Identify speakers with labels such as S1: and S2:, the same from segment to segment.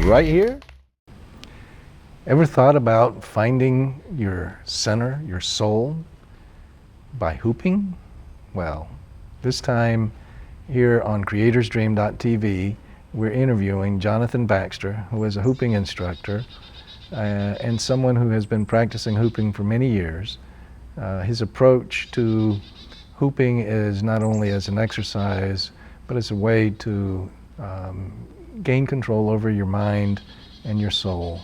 S1: right here. Ever thought about finding your center, your soul, by hooping? Well, this time here on CreatorsDream.tv, we're interviewing Jonathan Baxter, who is a hooping instructor and someone who has been practicing hooping for many years. His approach to hooping is not only as an exercise, but as a way to gain control over your mind and your soul.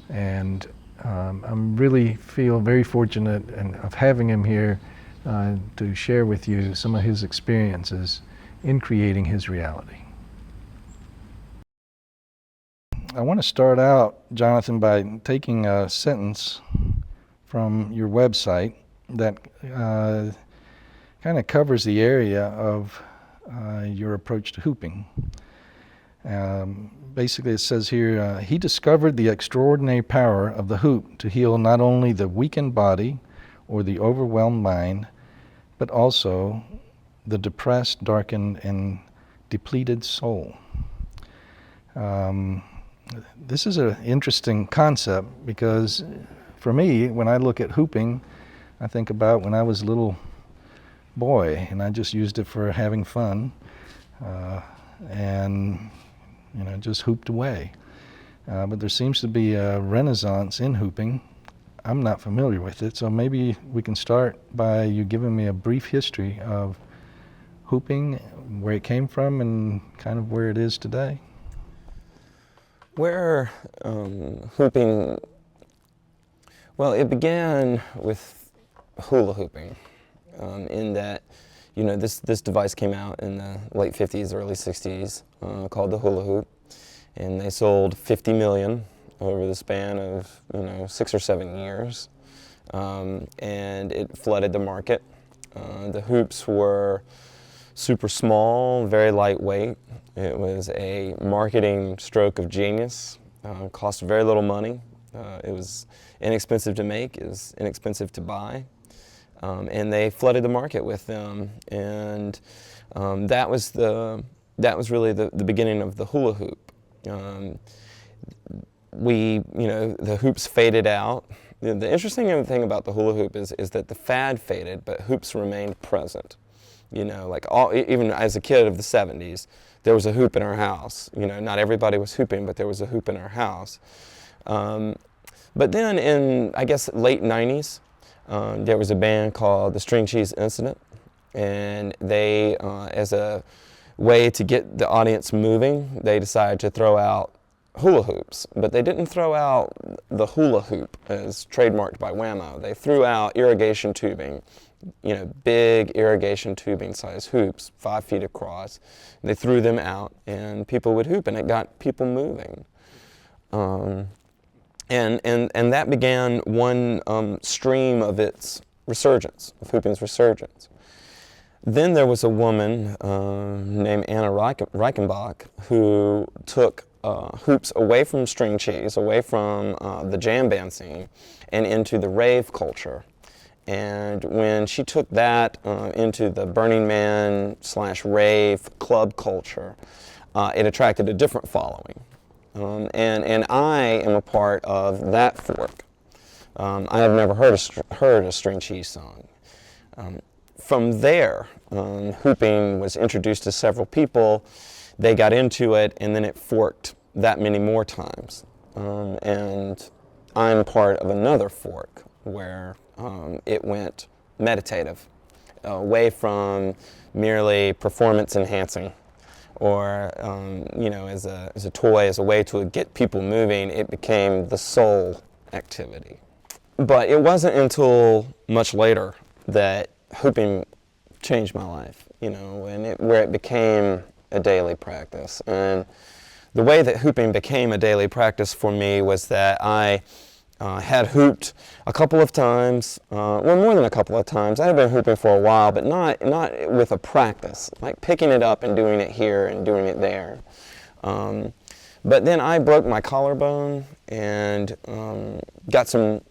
S1: And I'm really feel very fortunate of having him here to share with you some of his experiences in creating his reality. I want to start out, Jonathan, by taking a sentence from your website that kind of covers the area of your approach to hooping. Basically it says here, he discovered the extraordinary power of the hoop to heal not only the weakened body or the overwhelmed mind, but also the depressed, darkened, and depleted soul. This is an interesting concept because for me, when I look at hooping, I think about when I was a little boy and I just used it for having fun and just hooped away. But there seems to be a renaissance in hooping. I'm not familiar with it, so maybe we can start by you giving me a brief history of hooping, where it came from, and kind of where it is today.
S2: Where hooping, well, it began with hula hooping, in that, this device came out in the late 50s, early 60s, called the hula hoop, and they sold 50 million over the span of, 6 or 7 years, and it flooded the market. The hoops were super small, very lightweight. It was a marketing stroke of genius. Cost very little money. It was inexpensive to make, it was inexpensive to buy. And they flooded the market with them. And that was really the beginning of the hula hoop. The hoops faded out. The interesting thing about the hula hoop is that the fad faded, but hoops remained present. Even as a kid of the 70s, there was a hoop in our house. Not everybody was hooping, but there was a hoop in our house. But then in, I guess, late 90s, there was a band called the String Cheese Incident, and they, as a way to get the audience moving, they decided to throw out hula hoops. But they didn't throw out the hula hoop as trademarked by Whammo. They threw out irrigation tubing. Big irrigation tubing size hoops, 5 feet across. They threw them out and people would hoop, and it got people moving. And that began one stream of its resurgence, of hooping's resurgence. Then there was a woman named Anna Reichenbach who took hoops away from string cheese, away from the jam band scene, and into the rave culture. And when she took that into the Burning Man / rave club culture, it attracted a different following. And I am a part of that fork. I have never heard a string cheese song. From there, hooping was introduced to several people. They got into it, and then it forked that many more times. And I'm part of another fork where it went meditative, away from merely performance enhancing, or as a toy, as a way to get people moving. It became the soul activity. But it wasn't until much later that hooping changed my life, where it became a daily practice. And the way that hooping became a daily practice for me was that I had hooped a couple of times, more than a couple of times. I had been hooping for a while, but not with a practice, like picking it up and doing it here and doing it there. But then I broke my collarbone and got some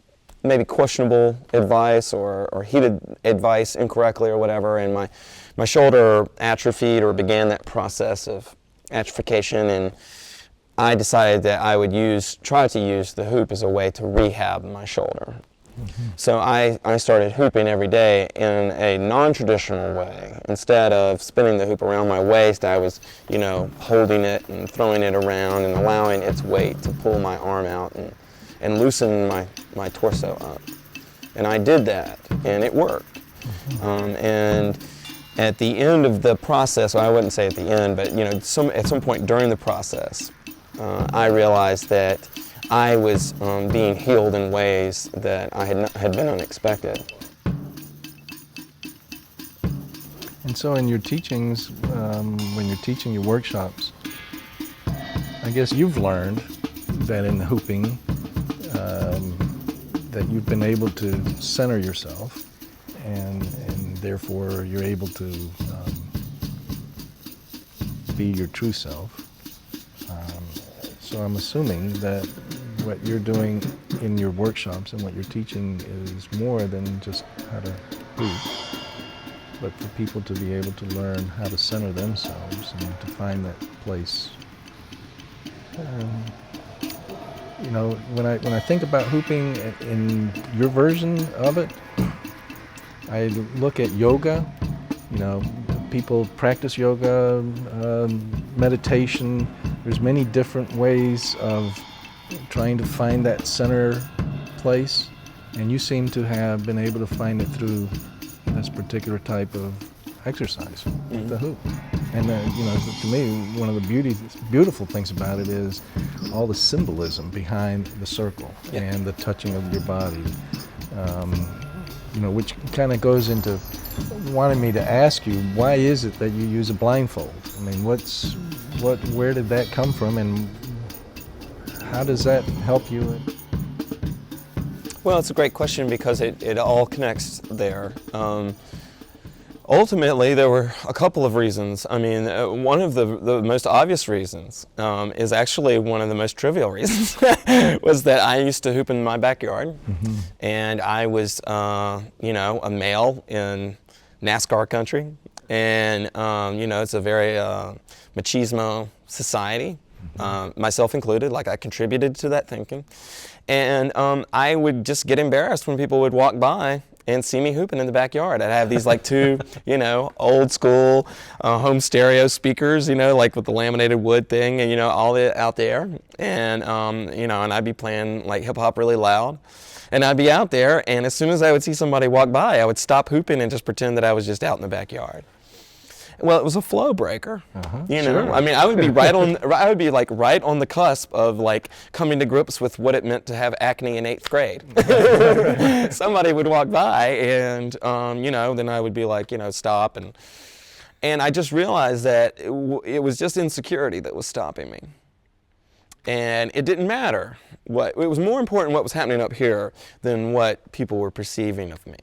S2: maybe questionable advice or heated advice incorrectly or whatever, and my shoulder atrophied or began that process of atrophication, and I decided that I would try to use the hoop as a way to rehab my shoulder. So I started hooping every day in a non-traditional way. Instead of spinning the hoop around my waist, I was, holding it and throwing it around and allowing its weight to pull my arm out and loosen my torso up. And I did that, and it worked. And at the end of the process, well, I wouldn't say at the end, but at some point during the process, I realized that I was being healed in ways that had been unexpected.
S1: And so in your teachings, when you're teaching your workshops, I guess you've learned that in the hooping, that you've been able to center yourself, and therefore you're able to be your true self. So I'm assuming that what you're doing in your workshops and what you're teaching is more than just how to hoop, but for people to be able to learn how to center themselves and to find that place. When I think about hooping in your version of it, I look at yoga. People practice yoga, meditation. There's many different ways of trying to find that center place, and you seem to have been able to find it through this particular type of exercise, the hoop. And to me, one of the beautiful things about it is all the symbolism behind the circle and the touching of your body, which kind of goes into wanting me to ask you, why is it that you use a blindfold? I mean, where did that come from, and how does that help you?
S2: Well, it's a great question because it all connects there. Ultimately, there were a couple of reasons. I mean, one of the most obvious reasons is actually one of the most trivial reasons, was that I used to hoop in my backyard, and I was, a male in NASCAR country, and, it's a very machismo society, myself included, like I contributed to that thinking. And I would just get embarrassed when people would walk by and see me hooping in the backyard. I'd have these like two, old school home stereo speakers, like with the laminated wood thing, and all it out there, and and I'd be playing like hip hop really loud, and I'd be out there, and as soon as I would see somebody walk by, I would stop hooping and just pretend that I was just out in the backyard. Well, it was a flow breaker,
S1: Sure.
S2: I mean, I would be right on the cusp of like coming to grips with what it meant to have acne in 8th grade. Somebody would walk by, and then I would be like, stop, and I just realized that it was just insecurity that was stopping me, and it didn't matter it was more important what was happening up here than what people were perceiving of me.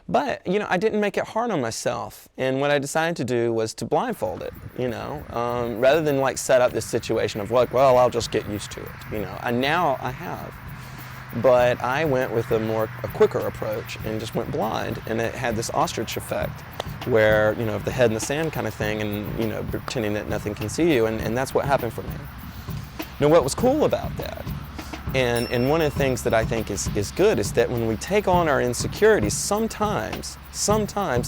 S2: But, I didn't make it hard on myself, and what I decided to do was to blindfold it, rather than like set up this situation of like, well, I'll just get used to it, and now I have. But I went with a quicker approach and just went blind, and it had this ostrich effect where, the head in the sand kind of thing, and, pretending that nothing can see you, and that's what happened for me. Now, what was cool about that, and one of the things that I think is good, is that when we take on our insecurities, sometimes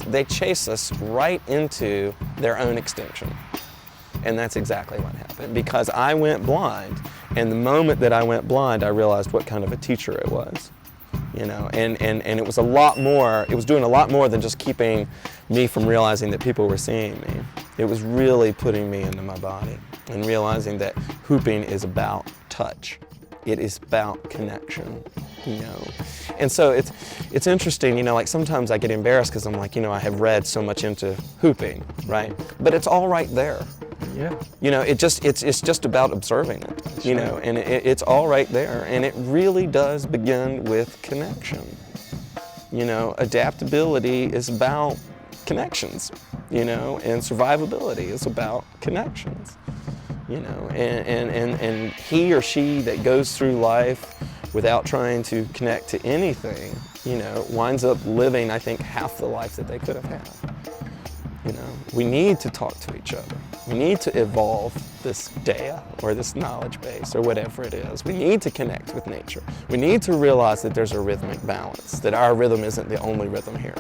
S2: they chase us right into their own extinction. And that's exactly what happened, because I went blind, and the moment that I went blind, I realized what kind of a teacher it was. And it was it was doing a lot more than just keeping me from realizing that people were seeing me. It was really putting me into my body and realizing that hooping is about touch. It is about connection, And so it's interesting, like sometimes I get embarrassed because I'm like, I have read so much into hooping, right? But it's all right there.
S1: Yeah.
S2: It's just about observing it, and it's all right there. And it really does begin with connection. Adaptability is about connections, and survivability is about connections. And he or she that goes through life without trying to connect to anything, winds up living, I think, half the life that they could have had. You know, we need to talk to each other. We need to evolve this data or this knowledge base or whatever it is. We need to connect with nature. We need to realize that there's a rhythmic balance, that our rhythm isn't the only rhythm here.